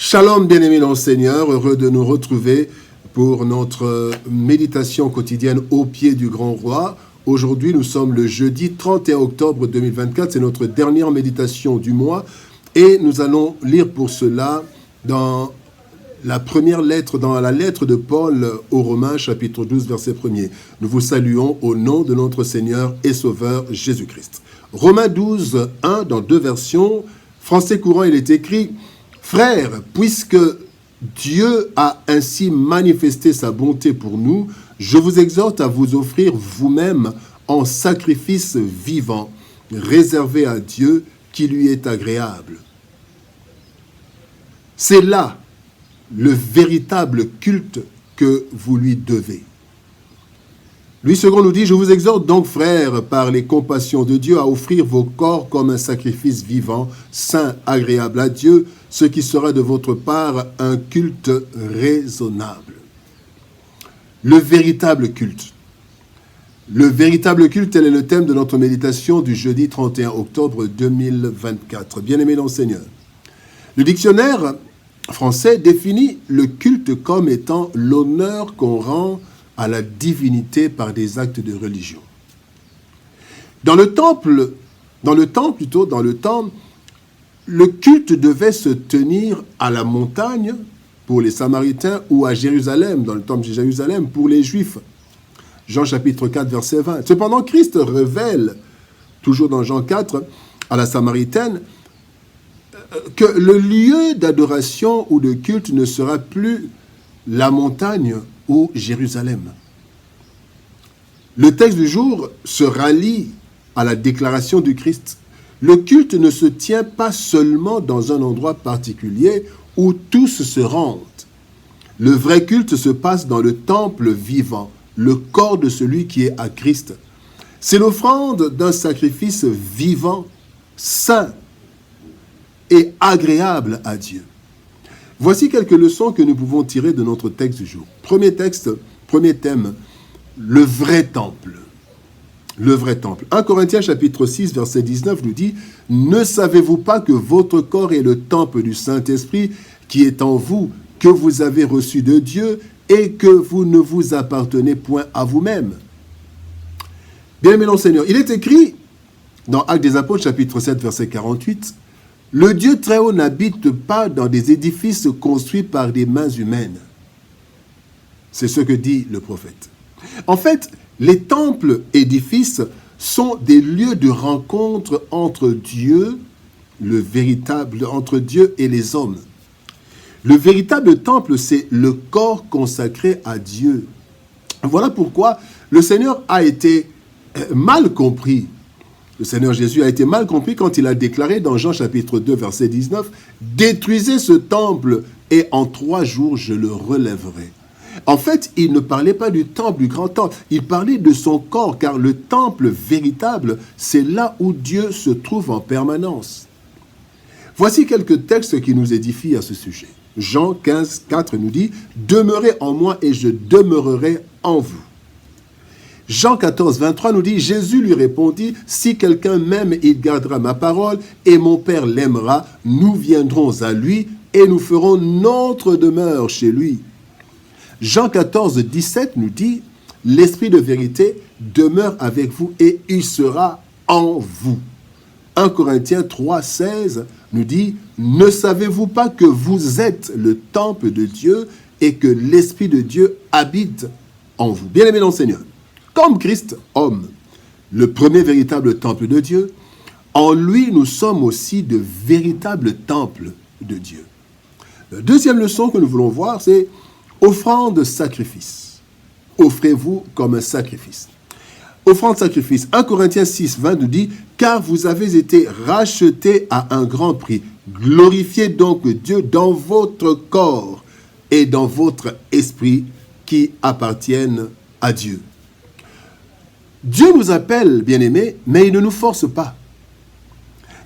Shalom, bien-aimés dans le Seigneur, heureux de nous retrouver pour notre méditation quotidienne au pied du Grand Roi. Aujourd'hui, nous sommes le jeudi 31 octobre 2024, c'est notre dernière méditation du mois et nous allons lire pour cela dans la première lettre, dans la lettre de Paul aux Romains, chapitre 12, verset 1er. Nous vous saluons au nom de notre Seigneur et Sauveur Jésus-Christ. Romains 12, 1, dans deux versions, français courant, il est écrit « Frères, puisque Dieu a ainsi manifesté sa bonté pour nous, je vous exhorte à vous offrir vous-même en sacrifice vivant, réservé à Dieu qui lui est agréable. » C'est là le véritable culte que vous lui devez. Louis II nous dit « Je vous exhorte donc, frères, par les compassions de Dieu, à offrir vos corps comme un sacrifice vivant, saint, agréable à Dieu, ce qui sera de votre part un culte raisonnable. » Le véritable culte. Le véritable culte, tel est le thème de notre méditation du jeudi 31 octobre 2024. Bien-aimés dans le Seigneur. Le dictionnaire français définit le culte comme étant l'honneur qu'on rend à la divinité par des actes de religion. Dans le temple, le culte devait se tenir à la montagne pour les Samaritains ou à Jérusalem, dans le temple de Jérusalem pour les Juifs. Jean chapitre 4, verset 20. Cependant, Christ révèle, toujours dans Jean 4, à la Samaritaine, que le lieu d'adoration ou de culte ne sera plus la montagne ou Jérusalem. Le texte du jour se rallie à la déclaration du Christ. Le culte ne se tient pas seulement dans un endroit particulier où tous se rendent. Le vrai culte se passe dans le temple vivant, le corps de celui qui est à Christ. C'est l'offrande d'un sacrifice vivant, saint et agréable à Dieu. Voici quelques leçons que nous pouvons tirer de notre texte du jour. Premier thème, le vrai temple. Le vrai temple. 1 Corinthiens chapitre 6, verset 19 nous dit « Ne savez-vous pas que votre corps est le temple du Saint-Esprit qui est en vous, que vous avez reçu de Dieu et que vous ne vous appartenez point à vous-même » Bien-aimés dans le Seigneur, il est écrit dans Actes des Apôtres chapitre 7, verset 48 « Le Dieu très haut n'habite pas dans des édifices construits par des mains humaines. » C'est ce que dit le prophète. En fait, les temples édifices sont des lieux de rencontre entre Dieu, entre Dieu et les hommes. Le véritable temple, c'est le corps consacré à Dieu. Voilà pourquoi le Seigneur a été mal compris. Le Seigneur Jésus a été mal compris quand il a déclaré dans Jean chapitre 2, verset 19, « Détruisez ce temple et en 3 jours je le relèverai. » En fait, il ne parlait pas du temple, du grand temple. Il parlait de son corps, car le temple véritable, c'est là où Dieu se trouve en permanence. Voici quelques textes qui nous édifient à ce sujet. Jean 15, 4 nous dit « Demeurez en moi et je demeurerai en vous. » Jean 14, 23 nous dit « Jésus lui répondit, si quelqu'un m'aime, il gardera ma parole, et mon Père l'aimera, nous viendrons à lui, et nous ferons notre demeure chez lui. » Jean 14, 17 nous dit « L'Esprit de vérité demeure avec vous, et il sera en vous. » 1 Corinthiens 3, 16 nous dit « Ne savez-vous pas que vous êtes le temple de Dieu, et que l'Esprit de Dieu habite en vous. » Bien-aimés dans le Seigneur, comme Christ, homme, le premier véritable temple de Dieu, en lui nous sommes aussi de véritables temples de Dieu. La deuxième leçon que nous voulons voir, c'est offrande sacrifice. Offrez-vous comme un sacrifice. Offrande sacrifice. 1 Corinthiens 6, 20 nous dit « Car vous avez été rachetés à un grand prix. Glorifiez donc Dieu dans votre corps et dans votre esprit qui appartiennent à Dieu. » Dieu nous appelle, bien-aimés, mais il ne nous force pas.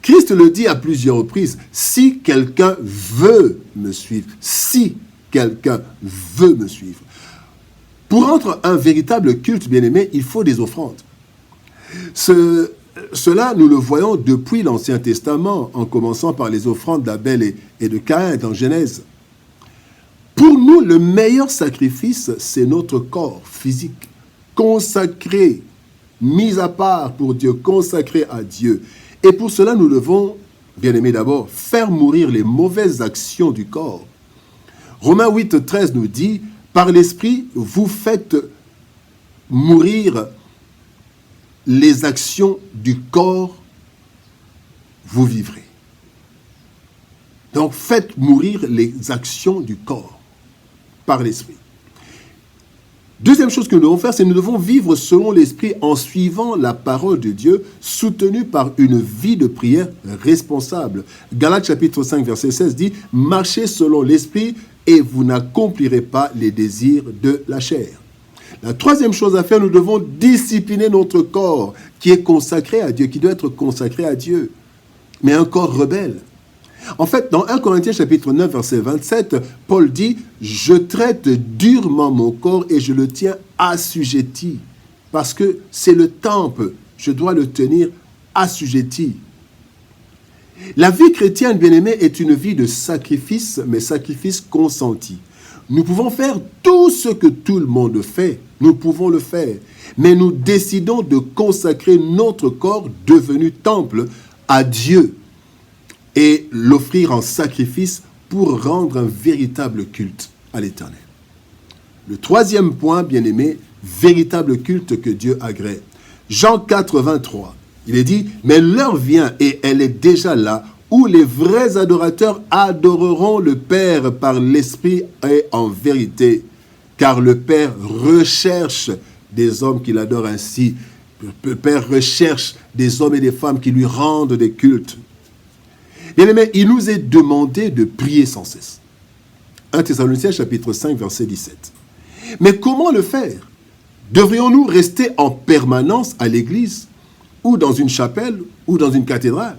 Christ le dit à plusieurs reprises, si quelqu'un veut me suivre, si quelqu'un veut me suivre. Pour rendre un véritable culte, bien-aimé, il faut des offrandes. Cela, nous le voyons depuis l'Ancien Testament, en commençant par les offrandes d'Abel et de Caïn dans Genèse. Pour nous, le meilleur sacrifice, c'est notre corps physique, consacré, mis à part pour Dieu, consacré à Dieu. Et pour cela, nous devons, bien aimé d'abord, faire mourir les mauvaises actions du corps. Romains 8, 13 nous dit, « Par l'Esprit, vous faites mourir les actions du corps, vous vivrez. » Donc, faites mourir les actions du corps par l'Esprit. Deuxième chose que nous devons faire, c'est que nous devons vivre selon l'Esprit en suivant la parole de Dieu, soutenue par une vie de prière responsable. Galates chapitre 5, verset 16 dit « Marchez selon l'Esprit et vous n'accomplirez pas les désirs de la chair. » La troisième chose à faire, nous devons discipliner notre corps qui est consacré à Dieu, qui doit être consacré à Dieu, mais un corps rebelle. En fait, dans 1 Corinthiens chapitre 9, verset 27, Paul dit « Je traite durement mon corps et je le tiens assujetti, parce que c'est le temple, je dois le tenir assujetti. » La vie chrétienne, bien-aimée, est une vie de sacrifice, mais sacrifice consenti. Nous pouvons faire tout ce que tout le monde fait, nous pouvons le faire, mais nous décidons de consacrer notre corps devenu temple à Dieu et l'offrir en sacrifice pour rendre un véritable culte à l'Éternel. Le troisième point, bien-aimé, véritable culte que Dieu agrée. Jean 4, 23, il est dit, « Mais l'heure vient, et elle est déjà là, où les vrais adorateurs adoreront le Père par l'Esprit et en vérité, car le Père recherche des hommes qui l'adorent ainsi. Le Père recherche des hommes et des femmes qui lui rendent des cultes. » Bien-aimés, il nous est demandé de prier sans cesse. 1 Thessaloniciens chapitre 5, verset 17. Mais comment le faire? Devrions-nous rester en permanence à l'église, ou dans une chapelle, ou dans une cathédrale?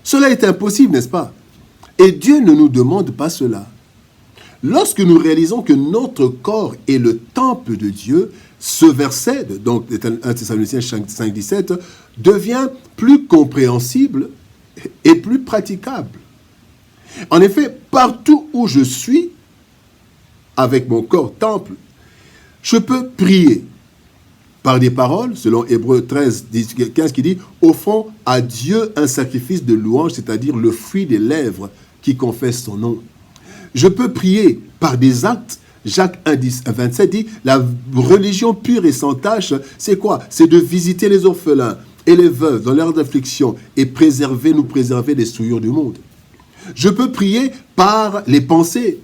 Cela est impossible, n'est-ce pas? Et Dieu ne nous demande pas cela. Lorsque nous réalisons que notre corps est le temple de Dieu, ce verset, donc 1 Thessaloniciens 5, 17, devient plus compréhensible et plus praticable. En effet, partout où je suis, avec mon corps temple, je peux prier par des paroles, selon Hébreux 13, 15, qui dit « Offrons à Dieu un sacrifice de louange, c'est-à-dire le fruit des lèvres qui confesse son nom. » Je peux prier par des actes. Jacques 1, 27 dit « La religion pure et sans tache, c'est quoi? C'est de visiter les orphelins et les veuves dans leur affliction et nous préserver des souillures du monde. » Je peux prier par les pensées.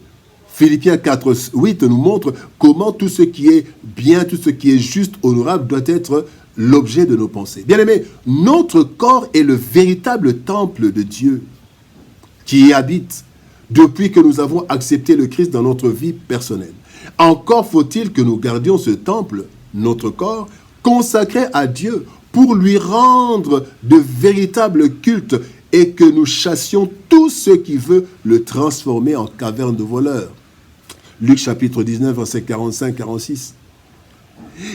Philippiens 4, 8 nous montre comment tout ce qui est bien, tout ce qui est juste, honorable, doit être l'objet de nos pensées. Bien aimé, notre corps est le véritable temple de Dieu qui y habite depuis que nous avons accepté le Christ dans notre vie personnelle. Encore faut-il que nous gardions ce temple, notre corps, consacré à Dieu pour lui rendre de véritables cultes et que nous chassions tout ce qui veut le transformer en caverne de voleurs. Luc chapitre 19, versets 45-46.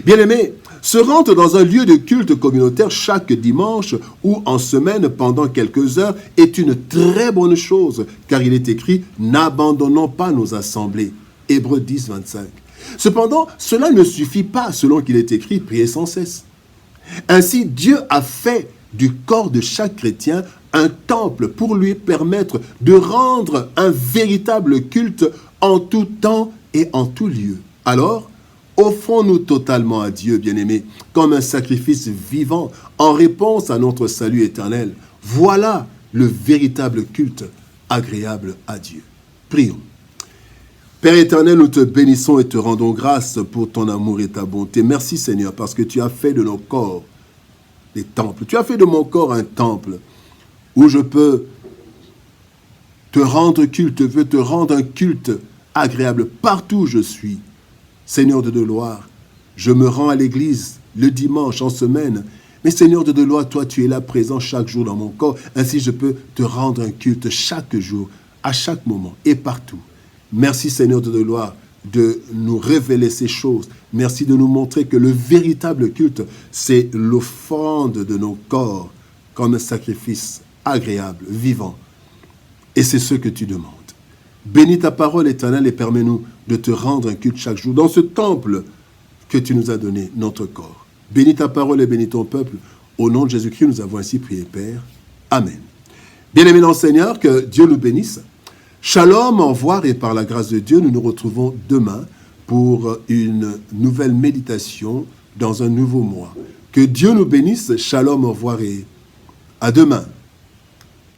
Bien-aimés, se rendre dans un lieu de culte communautaire chaque dimanche ou en semaine pendant quelques heures est une très bonne chose, car il est écrit « N'abandonnons pas nos assemblées » Hébreux 10, 25. Cependant, cela ne suffit pas, selon qu'il est écrit « Priez sans cesse ». Ainsi, Dieu a fait du corps de chaque chrétien un temple pour lui permettre de rendre un véritable culte en tout temps et en tout lieu. Alors, offrons-nous totalement à Dieu, bien-aimés, comme un sacrifice vivant en réponse à notre salut éternel. Voilà le véritable culte agréable à Dieu. Prions. Père éternel, nous te bénissons et te rendons grâce pour ton amour et ta bonté. Merci Seigneur, parce que tu as fait de nos corps des temples. Tu as fait de mon corps un temple où je peux te rendre culte, je veux te rendre un culte agréable partout où je suis. Seigneur de gloire, je me rends à l'église le dimanche en semaine, mais Seigneur de gloire, toi tu es là présent chaque jour dans mon corps, ainsi je peux te rendre un culte chaque jour, à chaque moment et partout. Merci Seigneur de gloire de nous révéler ces choses. Merci de nous montrer que le véritable culte, c'est l'offrande de nos corps comme un sacrifice agréable, vivant. Et c'est ce que tu demandes. Bénis ta parole, Éternel, et permets-nous de te rendre un culte chaque jour dans ce temple que tu nous as donné, notre corps. Bénis ta parole et bénis ton peuple. Au nom de Jésus-Christ, nous avons ainsi prié, Père. Amen. Bien-aimés dans le Seigneur, que Dieu nous bénisse. Shalom, au revoir, et par la grâce de Dieu, nous nous retrouvons demain pour une nouvelle méditation dans un nouveau mois. Que Dieu nous bénisse. Shalom, au revoir et à demain.